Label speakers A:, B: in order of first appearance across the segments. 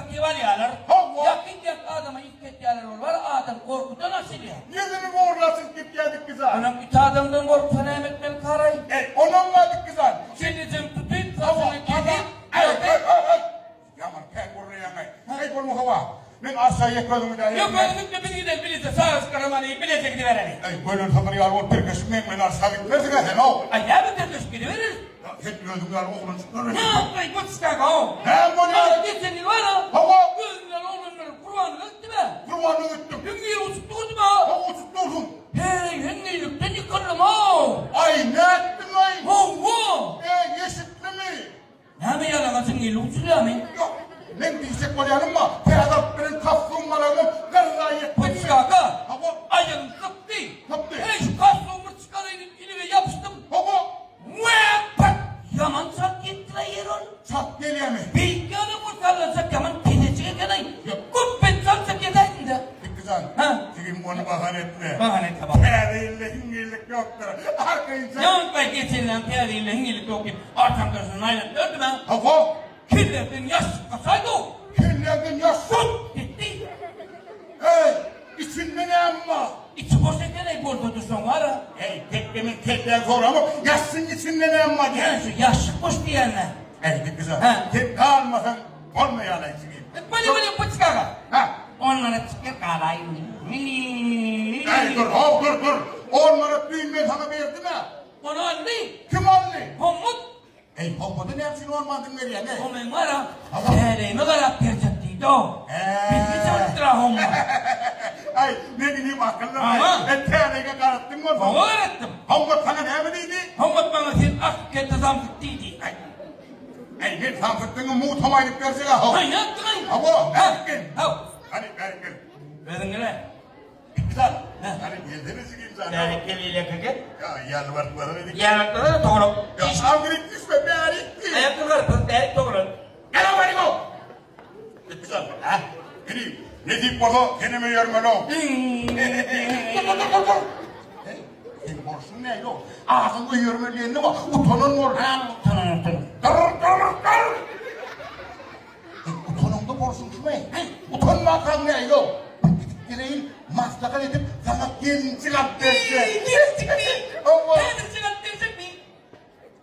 A: kativalyalar.
B: Allah!
A: Yakın yak adama isketyalar var. Adam korkudan nasıl ya?
B: Yüzünü uğurlasın git geldik kızan.
A: Anam iki adamdan korkutan emetmen karay.
B: Onun vardık kızan.
A: Şimdi sen tutayım
B: Hava,
A: kasını gideyim.
B: ay. Yaman tek buraya yangay. Ay bunu hava. Ben aşağıya yıkladım da.
A: Yok önümde bir gidelim birisi sağ ıs karamanıyı bilecek gidiverelim.
B: Ay böyle tanrı yar o Türk'üş men aşağıya versin sen o.
A: Ay ne bir tırkış gidiveririz.
B: Hep gözüm yar oğlun çıkıyor.
A: Ne yapayım bu çıkaka o?
B: Ne bu ne?
A: Ay geçen yıl var ha.
B: Hava.
A: Gözümden oğlunların kurbanı öttü be.
B: Kurbanını öttüm.
A: Hüngü'yü uçtu mu ha?
B: Hava tuttum.
A: Hey hüngü'lükten yıkarım ha.
B: Ay ne ettin ay?
A: Ho.
B: Yeşitli mi?
A: Ne mi yalanasın gel uçuluyor mu?
B: Yok. Ben diyecek var yanım mı? Ferhat benim kafkım var oğlum. Kırla yettin
A: Bu
B: mi?
A: çıkaka.
B: Hava.
A: Ayağım sıktı.
B: Sıktı.
A: Hey şu kasluğumu çıkarayım elime yapıştım.
B: Hava.
A: Pat! Yaman sak gittiler yeron.
B: Çat geliyor mi?
A: Bir yanı kurtarlansak yaman tezeciye kadar. Kubbet sansak yedaydın da.
B: Kızan.
A: Ha?
B: Çünkü onu bahane etme.
A: Bahane tamam.
B: Peyreyle hingirlik yoktur. Arka insan.
A: Yaman ben geçenilen piyadiyle hingelik okuyup arkamdasın aynen gördüm ha.
B: Hava.
A: Kirlerden yaş kasaydı o.
B: Kirlerden yaş.
A: Tut gitti.
B: Hey. İçinde ne amma?
A: İçi boş ekene burada dursun var ha.
B: Hey teklemin tekler zor ama yaşsın içinde ne amma diye.
A: Yani şu yaşlık boş diyenler.
B: Hey kızan.
A: Ha.
B: Tek kalmasan olmayan içini.
A: Böyle bu çıkaka.
B: Ha.
A: Onlara çıkır kalayım.
B: Hey dur hop dur. Onlara düğün ben sana verdim ha.
A: Onu andı.
B: Kim aldı?
A: Homut.
B: Hey pompada ne yapsın ormandın nereye ne?
A: Homen var ha.
B: Tamam.
A: Tereyime kadar yapacaktıydı o. Bizi çalıştıra homo.
B: Ay ne bileyim akıllı.
A: Ama.
B: Tereyge karattın mı?
A: Onu öğrettim.
B: Hombat sana ne emrediydi?
A: Homut bana sen akıkette zamfıttıydı.
B: Ay bir sanfıttığını muğtamaylık versene ha.
A: Hay ne yaptın ay?
B: Hava verkin.
A: Ha.
B: Hadi verkin.
A: Verin gene.
B: Güzel. Hadi geldiniz ki imza.
A: Tereyikeliyle kıkıt.
B: Ya yalvartmadan dedik.
A: Yanakları da doğru.
B: Ya avgirik düşme be arikti.
A: Ayakkabıları pırt tereyik doğru.
B: Gel havari go. Güzel. Ha? Gideyim. Ne deyip burada kendime yorma lo. Senin borçun ne lo? Ağzında yürümeliğin ne var? Utanın var.
A: Tanın.
B: Dur. Utanın da borçun kime? Utanma akan ne lo? Direğin maslakan edip sana gelinci laf dersin. Allah.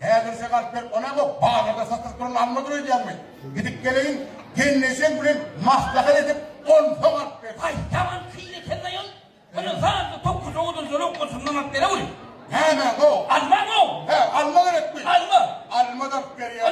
B: Eğer kalpler ona bu bağlarda satır kurun almadır diye mi? Gidip geleyim, kendinizden bilin maslakan edip 10 falan versin.
A: Ay tamam kıyı kendine yol. Onun sağında 9 oğudun sonra okusundan aklara vurayım.
B: Hemen o.
A: Alman o.
B: He, almadan etmeyin.
A: Alma.
B: Almadan veriyor.